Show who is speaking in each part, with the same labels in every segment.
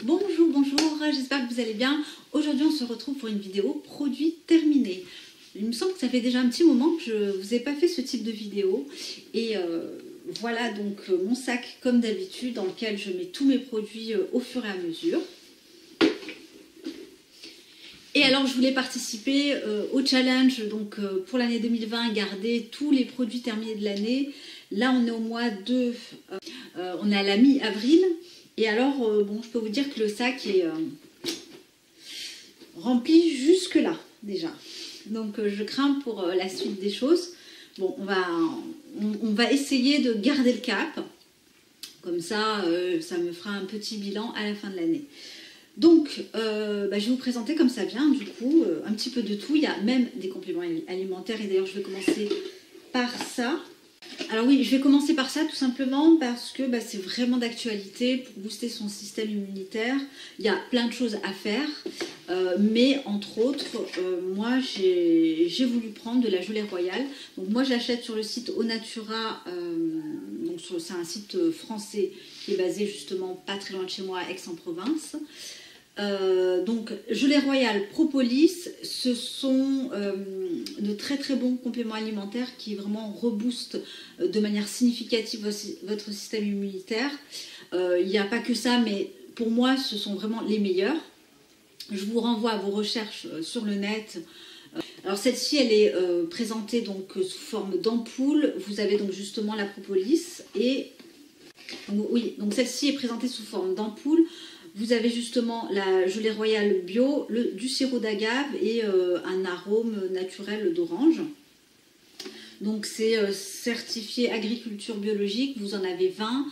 Speaker 1: Bonjour, bonjour, j'espère que vous allez bien. Aujourd'hui on se retrouve pour une vidéo produit terminé. Il me semble que ça fait déjà un petit moment que je ne vous ai pas fait ce type de vidéo. Et voilà donc mon sac comme d'habitude dans lequel je mets tous mes produits au fur et à mesure. Et alors je voulais participer au challenge donc pour l'année 2020, garder tous les produits terminés de l'année. Là on est au mois de... on est à la mi-avril. Et alors, bon, je peux vous dire que le sac est rempli jusque là, déjà. Donc, je crains pour la suite des choses. Bon, on va essayer de garder le cap. Comme ça, ça me fera un petit bilan à la fin de l'année. Donc, je vais vous présenter comme ça vient, du coup, un petit peu de tout. Il y a même des compléments alimentaires. Et d'ailleurs, je vais commencer par ça. Alors oui, je vais commencer par ça tout simplement parce que c'est vraiment d'actualité pour booster son système immunitaire. Il y a plein de choses à faire, mais entre autres, moi j'ai voulu prendre de la gelée royale. Donc moi j'achète sur le site Onatura, c'est un site français qui est basé justement pas très loin de chez moi, à Aix-en-Provence. Donc gelée royale, propolis, ce sont de très très bons compléments alimentaires qui vraiment reboostent de manière significative votre système immunitaire. Il n'y a pas que ça, mais pour moi ce sont vraiment les meilleurs. Je vous renvoie à vos recherches sur le net. Alors celle-ci elle est présentée donc sous forme d'ampoule. Vous avez donc justement la propolis et oui, donc celle-ci est présentée sous forme d'ampoule. Vous avez justement la gelée royale bio, du sirop d'agave et un arôme naturel d'orange. Donc c'est certifié agriculture biologique, vous en avez 20.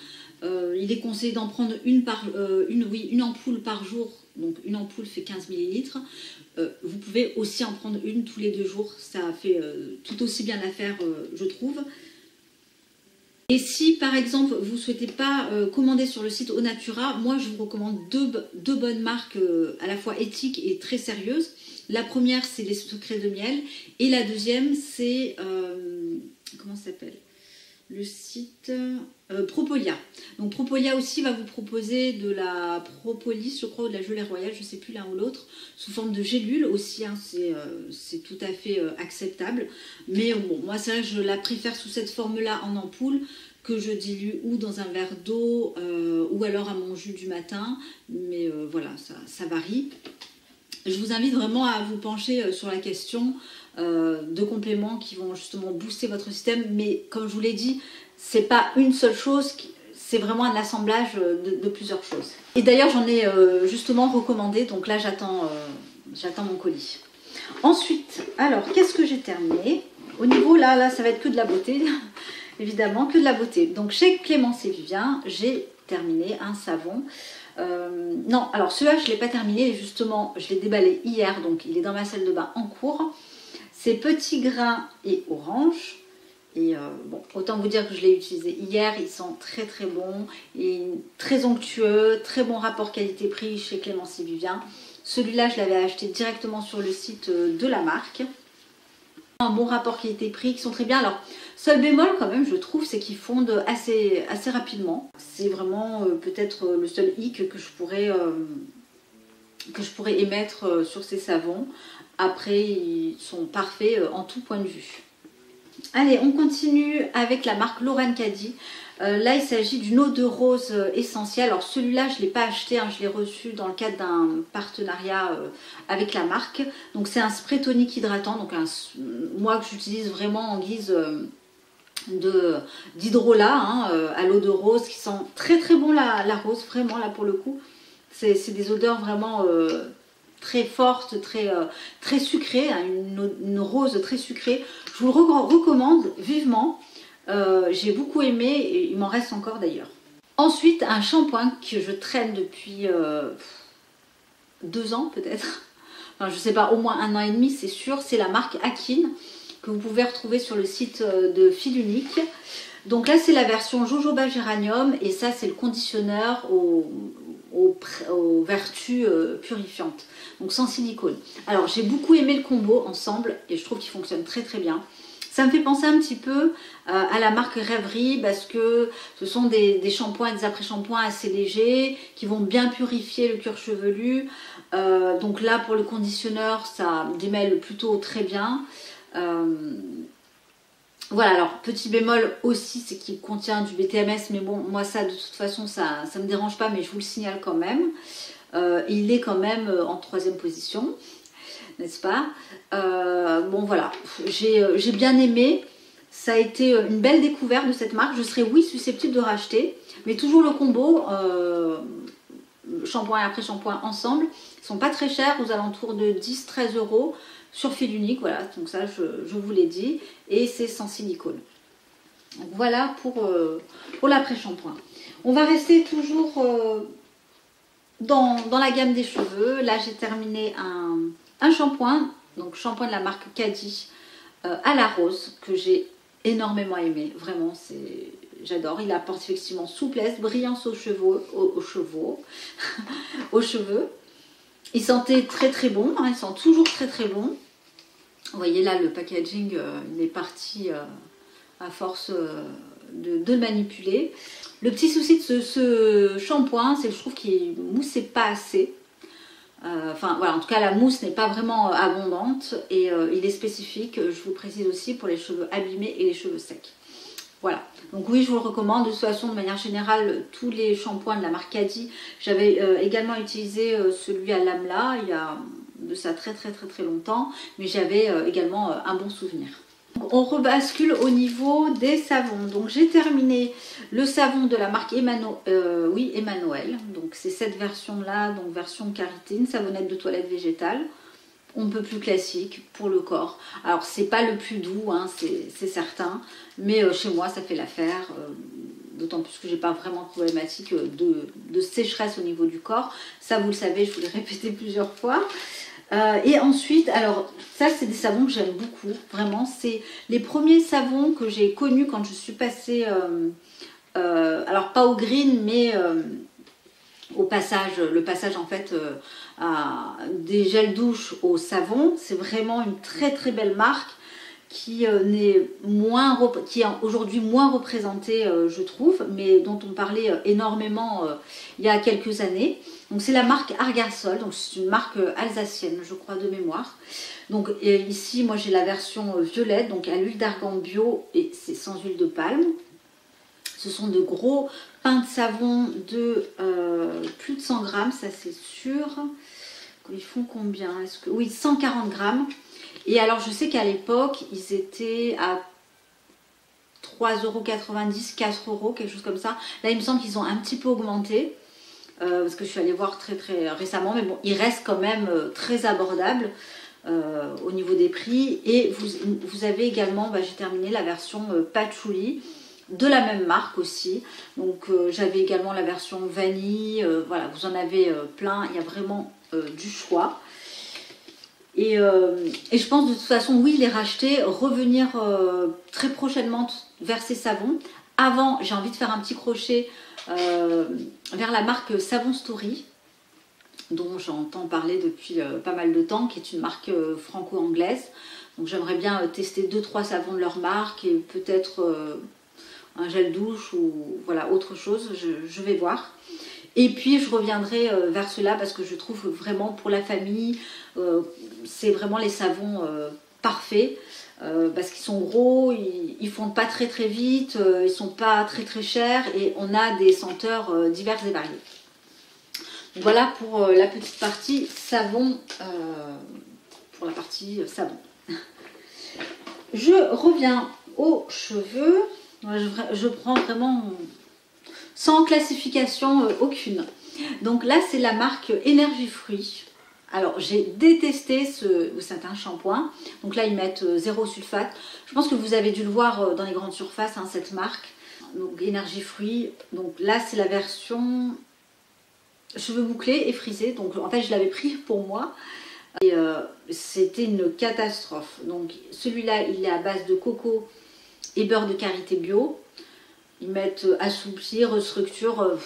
Speaker 1: Il est conseillé d'en prendre une ampoule par jour, donc une ampoule fait 15 ml. Vous pouvez aussi en prendre une tous les 2 jours, ça fait tout aussi bien l'affaire je trouve. Et si par exemple vous ne souhaitez pas commander sur le site Onatura, moi je vous recommande deux bonnes marques à la fois éthiques et très sérieuses. La première c'est les secrets de miel et la deuxième c'est, comment ça s'appelle, le site Propolia. Donc Propolia aussi va vous proposer de la propolis, je crois, ou de la gelée royale, je ne sais plus l'un ou l'autre, sous forme de gélule aussi, hein, c'est tout à fait acceptable. Mais bon, moi c'est vrai que je la préfère sous cette forme-là en ampoule, que je dilue ou dans un verre d'eau ou alors à mon jus du matin. Mais voilà, ça varie. Je vous invite vraiment à vous pencher sur la question de compléments qui vont justement booster votre système. Mais comme je vous l'ai dit, c'est pas une seule chose, c'est vraiment un assemblage de plusieurs choses. Et d'ailleurs, j'en ai justement recommandé, donc là j'attends mon colis. Ensuite, alors, qu'est-ce que j'ai terminé? Au niveau, là, ça va être que de la beauté, évidemment, que de la beauté. Donc chez Clémence et Vivien, j'ai terminé un savon. Non, alors celui-là je ne l'ai pas terminé, justement je l'ai déballé hier, donc il est dans ma salle de bain en cours. C'est Petit Grain et Orange. Et bon, autant vous dire que je l'ai utilisé hier, il sent très très bon, et très onctueux, très bon rapport qualité-prix chez Clémence et Vivien. Celui-là je l'avais acheté directement sur le site de la marque. Un bon rapport qualité-prix qui sont très bien. Alors, seul bémol quand même, je trouve, c'est qu'ils fondent assez rapidement. C'est vraiment peut-être le seul hic que je pourrais émettre sur ces savons. Après, ils sont parfaits en tout point de vue. Allez, on continue avec la marque Lorraine Caddy. Là, il s'agit d'une eau de rose essentielle. Alors celui-là, je ne l'ai pas acheté, hein, je l'ai reçu dans le cadre d'un partenariat avec la marque. Donc c'est un spray tonique hydratant, donc moi que j'utilise vraiment en guise d'hydrolat, hein, à l'eau de rose, qui sent très très bon la rose, vraiment là pour le coup. C'est des odeurs vraiment très fortes, très sucrées, hein, une rose très sucrée. Je vous le recommande vivement. J'ai beaucoup aimé et il m'en reste encore d'ailleurs. Ensuite, un shampoing que je traîne depuis 2 ans peut-être. Enfin, je sais pas, au moins 1 an et demi, c'est sûr. C'est la marque Akin que vous pouvez retrouver sur le site de Fil Unique. Donc là, c'est la version jojoba géranium et ça, c'est le conditionneur aux vertus purifiantes. Donc sans silicone. Alors, j'ai beaucoup aimé le combo ensemble et je trouve qu'il fonctionne très très bien. Ça me fait penser un petit peu à la marque Rêverie parce que ce sont des shampoings et des après-shampoings assez légers qui vont bien purifier le cuir chevelu. Donc là, pour le conditionneur, ça démêle plutôt très bien. Voilà, alors petit bémol aussi, c'est qu'il contient du BTMS, mais bon, moi ça de toute façon, ça me dérange pas, mais je vous le signale quand même. Il est quand même en 3e position, n'est-ce pas? Bon voilà, j'ai bien aimé. Ça a été une belle découverte de cette marque. Je serais oui susceptible de racheter, mais toujours le combo shampoing et après-shampoing ensemble. Ils sont pas très chers, aux alentours de 10-13 euros sur fil unique. Voilà, donc ça je vous l'ai dit. Et c'est sans silicone. Donc voilà pour l'après-shampoing. On va rester toujours dans la gamme des cheveux. Là j'ai terminé un shampoing, donc shampoing de la marque Caddy à la rose, que j'ai énormément aimé. Vraiment, j'adore. Il apporte effectivement souplesse, brillance aux cheveux. Aux cheveux. Il sentait très très bon, hein, il sent toujours très très bon. Vous voyez là le packaging, il est parti à force de manipuler. Le petit souci de ce shampoing, c'est que je trouve qu'il ne moussait pas assez. Enfin voilà, en tout cas la mousse n'est pas vraiment abondante et il est spécifique, je vous précise aussi, pour les cheveux abîmés et les cheveux secs. Voilà, donc oui je vous le recommande. De toute façon, de manière générale, tous les shampoings de la marque Caddy, j'avais également utilisé celui à l'Amla il y a de ça très longtemps, mais j'avais également un bon souvenir. On rebascule au niveau des savons. Donc j'ai terminé le savon de la marque Emmanuel. Donc c'est cette version là, donc version caritine, savonnette de toilette végétale. On peut plus classique pour le corps. Alors c'est pas le plus doux, hein, c'est certain, mais chez moi ça fait l'affaire. D'autant plus que j'ai pas vraiment de problématique de sécheresse au niveau du corps. Ça vous le savez, je vous l'ai répété plusieurs fois. Et ensuite, alors ça c'est des savons que j'aime beaucoup, vraiment. C'est les premiers savons que j'ai connus quand je suis passée, alors pas au green, mais le passage en fait des gels douche au savon. C'est vraiment une très belle marque qui est aujourd'hui moins représentée, je trouve, mais dont on parlait énormément il y a quelques années. Donc c'est la marque Argasol, donc c'est une marque alsacienne, je crois, de mémoire. Donc ici, moi j'ai la version violette, donc à l'huile d'argan bio, et c'est sans huile de palme. Ce sont de gros pains de savon de plus de 100 grammes, ça c'est sûr. Ils font combien? Oui, 140 grammes. Et alors je sais qu'à l'époque, ils étaient à 3,90 €, 4 €, quelque chose comme ça. Là, il me semble qu'ils ont un petit peu augmenté. Parce que je suis allée voir très récemment, mais bon, il reste quand même très abordable au niveau des prix. Et vous avez également, j'ai terminé la version patchouli de la même marque aussi. Donc j'avais également la version vanille. Voilà, vous en avez plein, il y a vraiment du choix. Et je pense de toute façon, oui, les racheter, revenir très prochainement vers ces savons. Avant, j'ai envie de faire un petit crochet vers la marque Savon Story, dont j'entends parler depuis pas mal de temps, qui est une marque franco-anglaise. Donc j'aimerais bien tester 2-3 savons de leur marque et peut-être un gel douche ou voilà, autre chose, je vais voir. Et puis je reviendrai vers cela parce que je trouve vraiment pour la famille, c'est vraiment les savons parfaits. Parce qu'ils sont gros, ils fondent pas très vite, ils sont pas très chers et on a des senteurs diverses et variées. Donc voilà pour la petite partie savon, pour la partie savon. Je reviens aux cheveux. Je prends vraiment sans classification aucune. Donc là c'est la marque Énergie Fruits. Alors j'ai détesté c'est un shampoing, donc là ils mettent 0 sulfate. Je pense que vous avez dû le voir dans les grandes surfaces, hein, cette marque. Donc Énergie Fruits, donc là c'est la version cheveux bouclés et frisés. Donc en fait je l'avais pris pour moi et c'était une catastrophe. Donc celui-là il est à base de coco et beurre de karité bio. Ils mettent assouplir, restructure.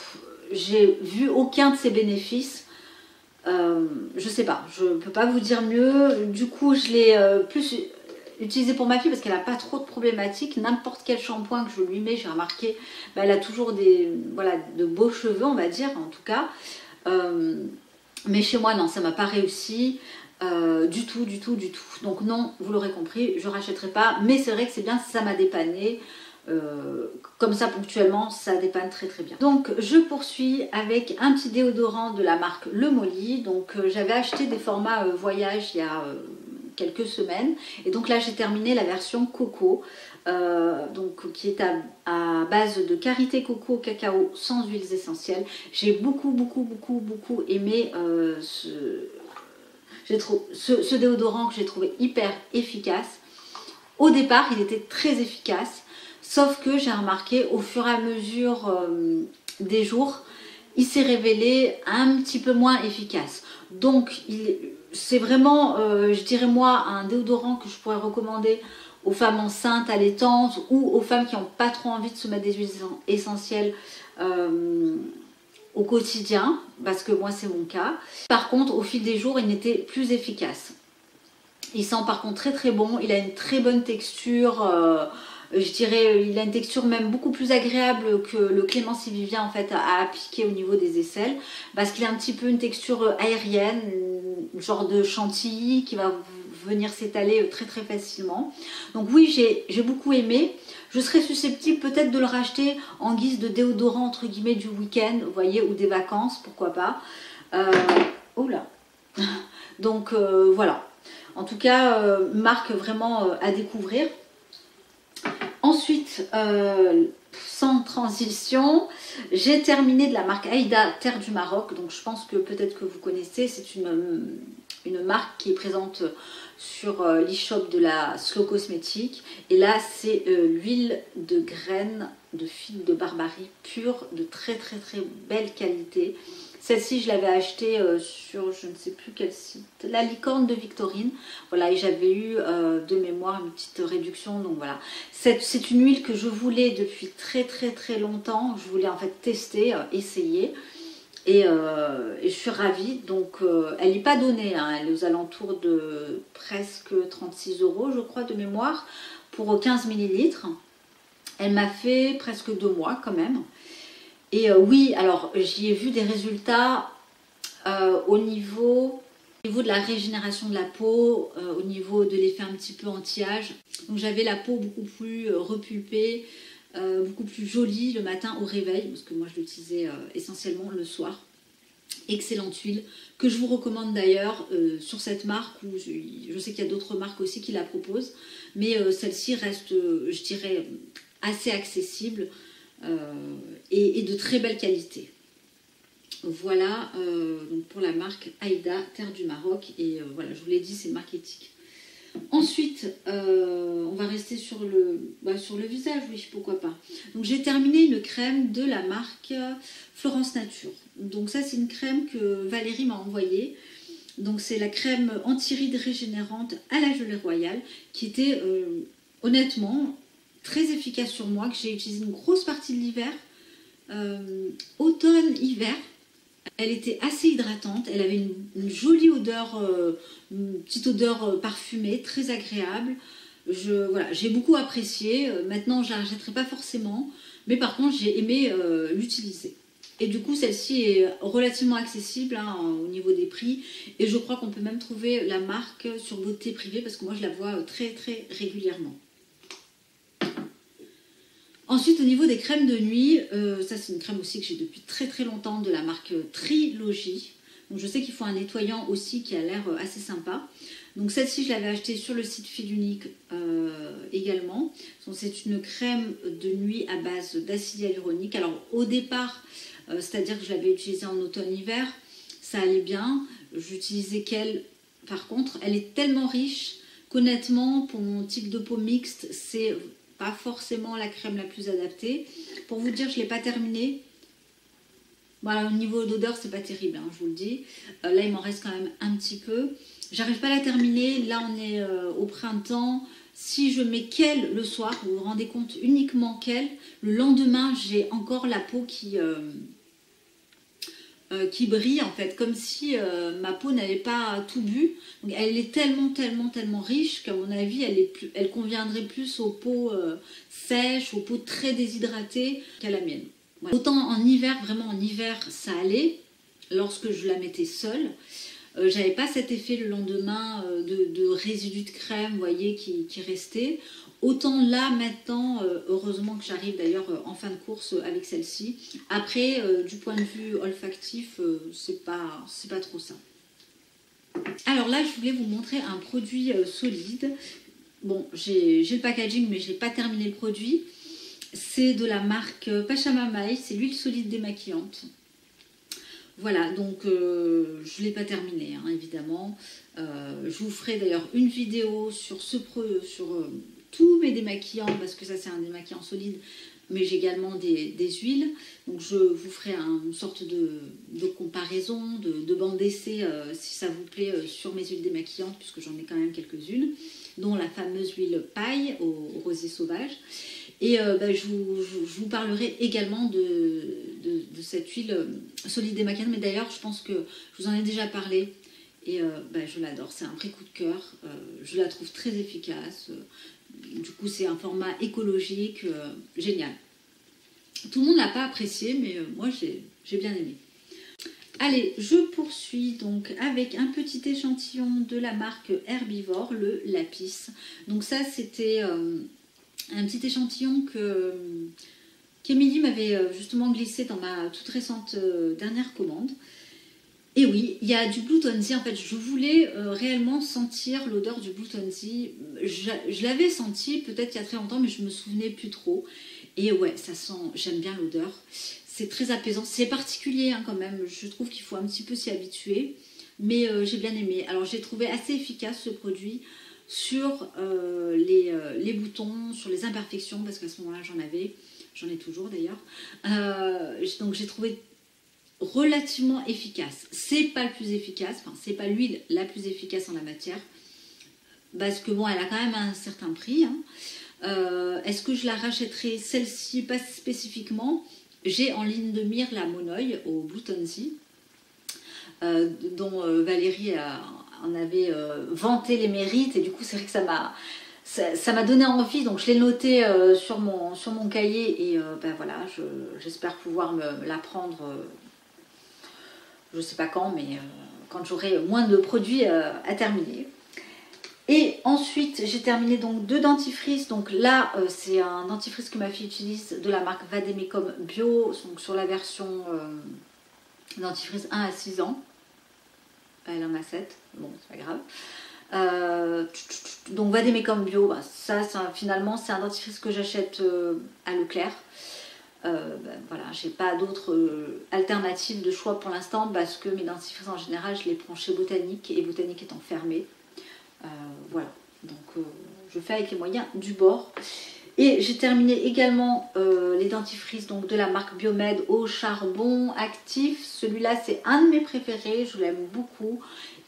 Speaker 1: J'ai vu aucun de ces bénéfices. Je sais pas, je peux pas vous dire mieux. Du coup, je l'ai plus utilisé pour ma fille parce qu'elle n'a pas trop de problématiques. N'importe quel shampoing que je lui mets, j'ai remarqué, bah, elle a toujours des, voilà, de beaux cheveux, on va dire, en tout cas. Mais chez moi, non, ça m'a pas réussi. Du tout. Donc non, vous l'aurez compris, je rachèterai pas. Mais c'est vrai que c'est bien, ça m'a dépanné. Comme ça ponctuellement, ça dépanne très très bien. Donc je poursuis avec un petit déodorant de la marque Le Molly. Donc j'avais acheté des formats voyage il y a quelques semaines. Et donc là j'ai terminé la version coco. Donc qui est à base de karité coco cacao sans huiles essentielles. J'ai beaucoup aimé ce déodorant que j'ai trouvé hyper efficace. Au départ, il était très efficace, sauf que j'ai remarqué au fur et à mesure des jours, il s'est révélé un petit peu moins efficace. Donc, c'est vraiment, je dirais moi, un déodorant que je pourrais recommander aux femmes enceintes, allaitantes ou aux femmes qui n'ont pas trop envie de se mettre des huiles essentielles au quotidien, parce que moi c'est mon cas. Par contre, au fil des jours, il n'était plus efficace. Il sent par contre très très bon, il a une très bonne texture, je dirais il a une texture même beaucoup plus agréable que le Clémency Vivien en fait à appliquer au niveau des aisselles, parce qu'il a un petit peu une texture aérienne, genre de chantilly qui va venir s'étaler très très facilement. Donc oui, j'ai beaucoup aimé. Je serais susceptible peut-être de le racheter en guise de déodorant entre guillemets du week-end, vous voyez, ou des vacances, pourquoi pas. Oh là. Donc voilà. En tout cas, marque vraiment à découvrir. Ensuite, sans transition, j'ai terminé de la marque Aïda Terre du Maroc. Donc je pense que peut-être que vous connaissez, c'est une marque qui est présente sur l'e-shop de la Slow Cosmétique. Et là, c'est l'huile de graines de figue de Barbarie pure, de très très très belle qualité. Celle-ci, je l'avais achetée sur je ne sais plus quel site, la Licorne de Victorine. Voilà, et j'avais eu de mémoire une petite réduction. Donc voilà, c'est une huile que je voulais depuis très très très longtemps. Je voulais en fait tester, essayer. Et je suis ravie. Donc elle n'est pas donnée, hein. Elle est aux alentours de presque 36 € je crois de mémoire pour 15 ml. Elle m'a fait presque 2 mois quand même. Et oui, alors j'y ai vu des résultats au niveau de la régénération de la peau, au niveau de l'effet un petit peu anti-âge. Donc j'avais la peau beaucoup plus repulpée, beaucoup plus jolie le matin au réveil, parce que moi je l'utilisais essentiellement le soir. Excellente huile que je vous recommande d'ailleurs sur cette marque, où je sais qu'il y a d'autres marques aussi qui la proposent, mais celle-ci reste, je dirais, assez accessible. Et de très belle qualité. Voilà donc pour la marque Aïda Terre du Maroc. Et voilà, je vous l'ai dit, c'est une marque éthique. Ensuite, on va rester sur le visage, oui, pourquoi pas. Donc j'ai terminé une crème de la marque Florence Nature. Donc ça, c'est une crème que Valérie m'a envoyée. Donc c'est la crème anti-rides régénérante à la gelée royale qui était honnêtement très efficace sur moi, que j'ai utilisé une grosse partie de l'hiver, automne-hiver. Elle était assez hydratante, elle avait une jolie odeur, une petite odeur parfumée, très agréable. Voilà, j'ai beaucoup apprécié. Maintenant, je ne la rachèterai pas forcément, mais par contre, j'ai aimé l'utiliser. Et du coup, celle-ci est relativement accessible hein, au niveau des prix. Et je crois qu'on peut même trouver la marque sur Beauté Privée, parce que moi, je la vois très très régulièrement. Ensuite, au niveau des crèmes de nuit, ça c'est une crème aussi que j'ai depuis très très longtemps de la marque Trilogy. Donc je sais qu'il faut un nettoyant aussi qui a l'air assez sympa. Donc celle-ci, je l'avais achetée sur le site Fil Unique également. C'est une crème de nuit à base d'acide hyaluronique. Alors au départ, c'est-à-dire que je l'avais utilisée en automne-hiver, ça allait bien. J'utilisais qu'elle. Par contre, elle est tellement riche qu'honnêtement, pour mon type de peau mixte, c'est pas forcément la crème la plus adaptée. Pour vous dire, je ne l'ai pas terminée. Voilà, au niveau d'odeur, c'est pas terrible, hein, je vous le dis. Là, il m'en reste quand même un petit peu. J'arrive pas à la terminer. Là, on est au printemps. Si je mets qu'elle le soir, vous vous rendez compte, uniquement qu'elle, le lendemain, j'ai encore la peau qui qui brille en fait, comme si ma peau n'avait pas tout bu. Donc, elle est tellement riche qu'à mon avis, elle conviendrait plus aux peaux sèches, aux peaux très déshydratées qu'à la mienne. Voilà. Autant en hiver, vraiment en hiver, ça allait, lorsque je la mettais seule. J'avais pas cet effet le lendemain de résidus de crème, vous voyez, qui restait. Autant là, maintenant, heureusement que j'arrive d'ailleurs en fin de course avec celle-ci. Après, du point de vue olfactif, c'est pas trop ça. Alors là, je voulais vous montrer un produit solide. Bon, j'ai le packaging, mais je n'ai pas terminé le produit. C'est de la marque Pachamamaï, c'est l'huile solide démaquillante. Voilà, donc je ne l'ai pas terminé, hein, évidemment. Je vous ferai d'ailleurs une vidéo sur tous mes démaquillants, parce que ça c'est un démaquillant solide, mais j'ai également des huiles. Donc je vous ferai une sorte de comparaison, de bande d'essai, si ça vous plaît, sur mes huiles démaquillantes, puisque j'en ai quand même quelques-unes, dont la fameuse huile paille au rosier sauvage. Et je vous parlerai également de cette huile solide démaquillante, mais d'ailleurs je pense que je vous en ai déjà parlé. Et je l'adore, c'est un vrai coup de cœur, je la trouve très efficace, du coup c'est un format écologique, génial. Tout le monde ne l'a pas apprécié, mais moi j'ai bien aimé. Allez, je poursuis donc avec un petit échantillon de la marque Herbivore, le Lapis. Donc ça c'était un petit échantillon qu'Emilie m'avait justement glissé dans ma toute récente dernière commande. Et oui, il y a du Blue Tonsi. En fait, je voulais réellement sentir l'odeur du Blue Tonsi. Je l'avais senti peut-être il y a très longtemps, mais je me souvenais plus trop. Et ouais, ça sent, j'aime bien l'odeur. C'est très apaisant. C'est particulier hein, quand même. Je trouve qu'il faut un petit peu s'y habituer. Mais j'ai bien aimé. Alors, j'ai trouvé assez efficace ce produit sur les boutons, sur les imperfections, parce qu'à ce moment-là, j'en ai toujours d'ailleurs. Donc, j'ai trouvé relativement efficace. C'est pas le plus efficace, enfin c'est pas l'huile la plus efficace en la matière, parce que bon, elle a quand même un certain prix. Hein. Est-ce que je la rachèterai celle-ci? Pas spécifiquement. J'ai en ligne de mire la Monoï au Blue Tonsi, dont Valérie en avait vanté les mérites, et du coup c'est vrai que ça m'a donné envie, donc je l'ai noté sur mon cahier, et voilà, j'espère pouvoir me la prendre. Je ne sais pas quand, mais quand j'aurai moins de produits à terminer. Et ensuite, j'ai terminé donc 2 dentifrices. Donc là, c'est un dentifrice que ma fille utilise de la marque Vademecum Bio, donc sur la version dentifrice 1 à 6 ans. Elle en a 7, bon, c'est pas grave. Donc Vademecum Bio, ça finalement, c'est un dentifrice que j'achète à Leclerc. Voilà, j'ai pas d'autres alternatives de choix pour l'instant, parce que mes dentifrices en général je les prends chez Botanique, et Botanique étant fermé, voilà, donc je fais avec les moyens du bord. Et j'ai terminé également les dentifrices donc de la marque Biomed au charbon actif. Celui-là c'est un de mes préférés, je l'aime beaucoup.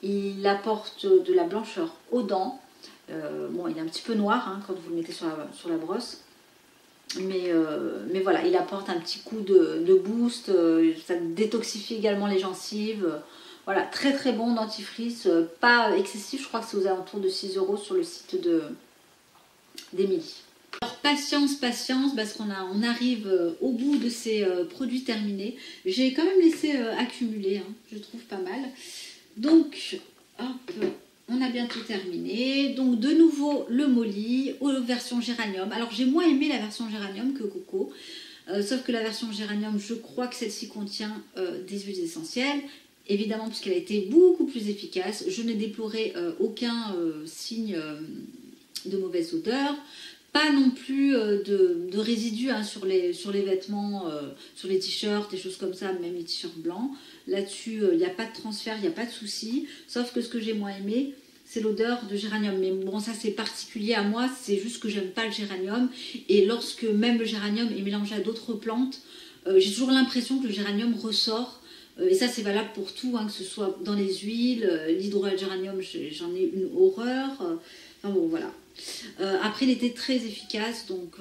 Speaker 1: Il apporte de la blancheur aux dents. Bon, il est un petit peu noir hein, quand vous le mettez sur la brosse. Mais voilà, il apporte un petit coup de boost, ça détoxifie également les gencives. Voilà, très très bon dentifrice, pas excessif, je crois que c'est aux alentours de 6 € sur le site d'Emilie. Alors patience, parce qu'on arrive au bout de ces produits terminés. J'ai quand même laissé accumuler, hein, je trouve pas mal. Donc, hop, on a bientôt terminé. Donc de nouveau le Molly aux versions géranium. Alors j'ai moins aimé la version géranium que coco. Sauf que la version géranium, je crois que celle-ci contient des huiles essentielles. Évidemment, puisqu'elle a été beaucoup plus efficace. Je n'ai déploré aucun signe de mauvaise odeur. Pas non plus de résidus hein, sur les vêtements, sur les t-shirts, des choses comme ça, même les t-shirts blancs. Là-dessus, il n'y a pas de transfert, il n'y a pas de souci. Sauf que ce que j'ai moins aimé, c'est l'odeur de géranium. Mais bon, ça c'est particulier à moi, c'est juste que j'aime pas le géranium. Et lorsque même le géranium est mélangé à d'autres plantes, j'ai toujours l'impression que le géranium ressort. Et ça c'est valable pour tout, hein, que ce soit dans les huiles, l'hydroalgéranium, j'en ai une horreur. Enfin bon, voilà. Après, il était très efficace, donc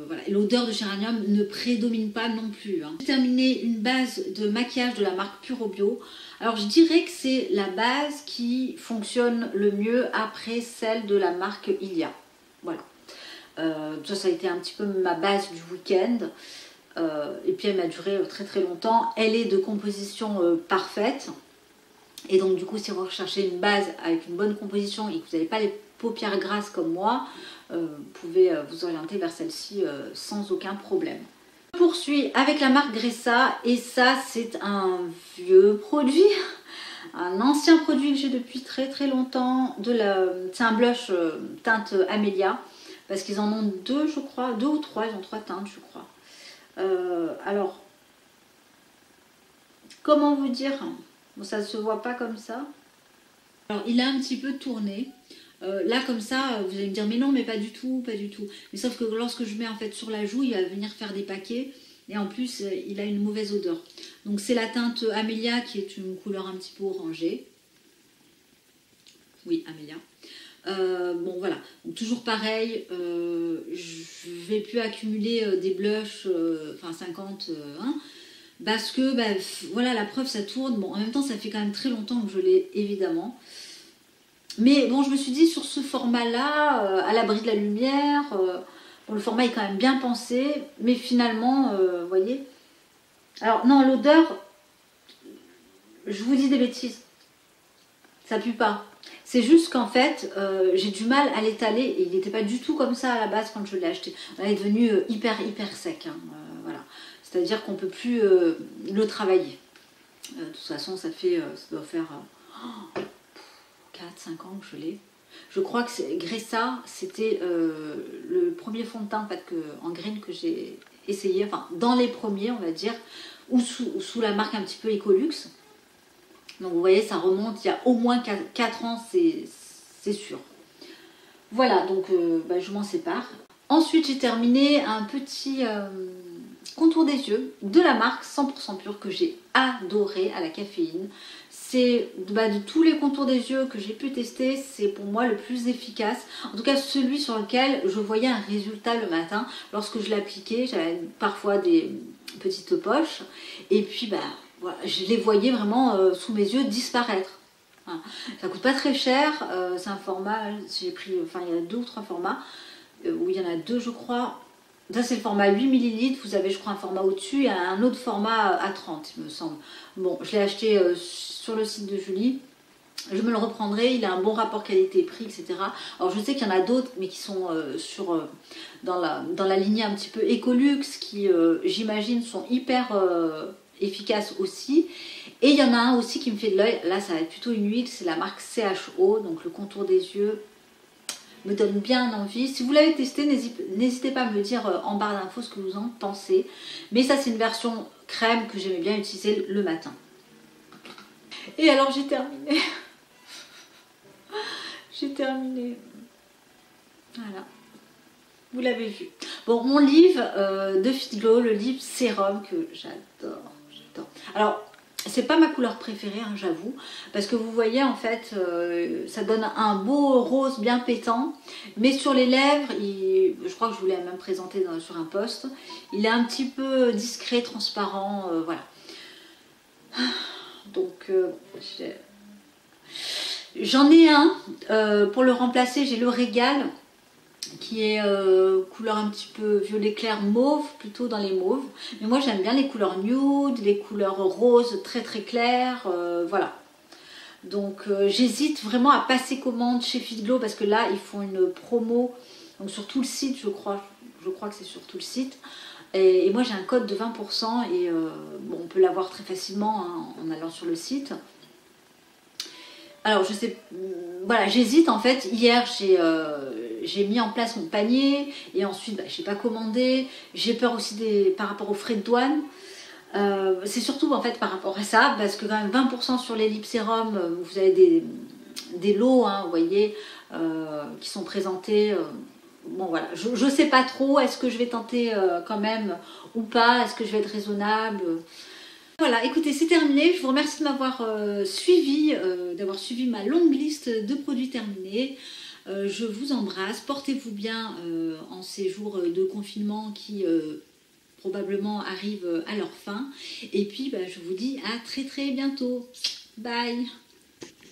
Speaker 1: voilà. L'odeur de géranium ne prédomine pas non plus. Hein. J'ai terminé une base de maquillage de la marque Puro Bio. Alors, je dirais que c'est la base qui fonctionne le mieux après celle de la marque Ilia. Voilà. Ça a été un petit peu ma base du week-end. Et puis, elle m'a duré très très longtemps. Elle est de composition parfaite. Et donc, du coup, si vous recherchez une base avec une bonne composition et que vous n'avez pas les paupières grasses comme moi, vous pouvez vous orienter vers celle-ci sans aucun problème. Je poursuis avec la marque Gressa et ça c'est un vieux produit, un ancien produit que j'ai depuis très très longtemps. C'est un blush teinte Amelia parce qu'ils en ont deux je crois, deux ou trois, ils ont trois teintes je crois. Alors, comment vous dire, bon, ça ne se voit pas comme ça. Alors il a un petit peu tourné. Là comme ça vous allez me dire mais non mais pas du tout, pas du tout, mais sauf que lorsque je mets en fait sur la joue il va venir faire des paquets et en plus il a une mauvaise odeur. Donc c'est la teinte Amelia qui est une couleur un petit peu orangée, oui Amelia. Bon voilà, donc, toujours pareil, je vais plus accumuler des blushs, enfin 50 hein, parce que bah, voilà la preuve ça tourne. Bon en même temps ça fait quand même très longtemps que je l'ai évidemment. Mais bon, je me suis dit, sur ce format-là, à l'abri de la lumière, bon, le format est quand même bien pensé, mais finalement, vous voyez. Alors, non, l'odeur, je vous dis des bêtises, ça pue pas. C'est juste qu'en fait, j'ai du mal à l'étaler, et il n'était pas du tout comme ça à la base quand je l'ai acheté. Il est devenu hyper sec, hein, voilà. C'est-à-dire qu'on ne peut plus le travailler. De toute façon, ça doit faire... 4-5 ans que je l'ai. Je crois que Gressa, c'était le premier fond de teint en, fait, en green que j'ai essayé, enfin dans les premiers on va dire, ou sous la marque un petit peu Ecolux. Donc vous voyez ça remonte il y a au moins 4 ans, c'est sûr. Voilà, donc bah, je m'en sépare. Ensuite j'ai terminé un petit contour des yeux de la marque 100% pure que j'ai adoré à la caféine. C'est de tous les contours des yeux que j'ai pu tester, c'est pour moi le plus efficace. En tout cas, celui sur lequel je voyais un résultat le matin. Lorsque je l'appliquais, j'avais parfois des petites poches. Et puis, bah, voilà, je les voyais vraiment sous mes yeux disparaître. Voilà. Ça coûte pas très cher. C'est un format, j'ai pris, enfin, il y a 2 ou 3 formats. Où il y en a 2, je crois. Ça c'est le format 8 ml, vous avez je crois un format au-dessus et un autre format à 30 il me semble. Bon, je l'ai acheté sur le site de Julie, je me le reprendrai, il a un bon rapport qualité-prix, etc. Alors je sais qu'il y en a d'autres mais qui sont dans la lignée un petit peu Ecolux qui j'imagine sont hyper efficaces aussi. Et il y en a un aussi qui me fait de l'œil, là ça va être plutôt une huile, c'est la marque CHO, donc le contour des yeux me donne bien envie. Si vous l'avez testé, n'hésitez pas à me dire en barre d'infos ce que vous en pensez. Mais ça, c'est une version crème que j'aimais bien utiliser le matin. Et alors, j'ai terminé. J'ai terminé. Voilà. Vous l'avez vu. Bon, mon livre de Fit Glow, le livre sérum que j'adore. Alors, c'est pas ma couleur préférée, hein, j'avoue, parce que vous voyez en fait, ça donne un beau rose bien pétant, mais sur les lèvres, je crois que je vous l'ai même présenté sur un post, il est un petit peu discret, transparent, voilà. Donc, j'en ai un, pour le remplacer, j'ai le Régal, qui est couleur un petit peu violet clair mauve, plutôt dans les mauves. Mais moi j'aime bien les couleurs nude, les couleurs roses très très claires, voilà. Donc j'hésite vraiment à passer commande chez Fit Glow parce que là ils font une promo, donc sur tout le site je crois que c'est sur tout le site. Et moi j'ai un code de 20% et bon, on peut l'avoir très facilement hein, en allant sur le site. Alors je sais, voilà, j'hésite en fait. Hier j'ai mis en place mon panier et ensuite bah, je n'ai pas commandé. J'ai peur aussi par rapport aux frais de douane. C'est surtout en fait par rapport à ça parce que quand même 20% sur les lip sérum, vous avez des lots, hein, vous voyez, qui sont présentés. Bon voilà, je sais pas trop. Est-ce que je vais tenter quand même ou pas? Est-ce que je vais être raisonnable? Voilà, écoutez, c'est terminé. Je vous remercie de m'avoir suivi, d'avoir suivi ma longue liste de produits terminés. Je vous embrasse, portez-vous bien en ces jours de confinement qui probablement arrivent à leur fin. Et puis je vous dis à très très bientôt. Bye.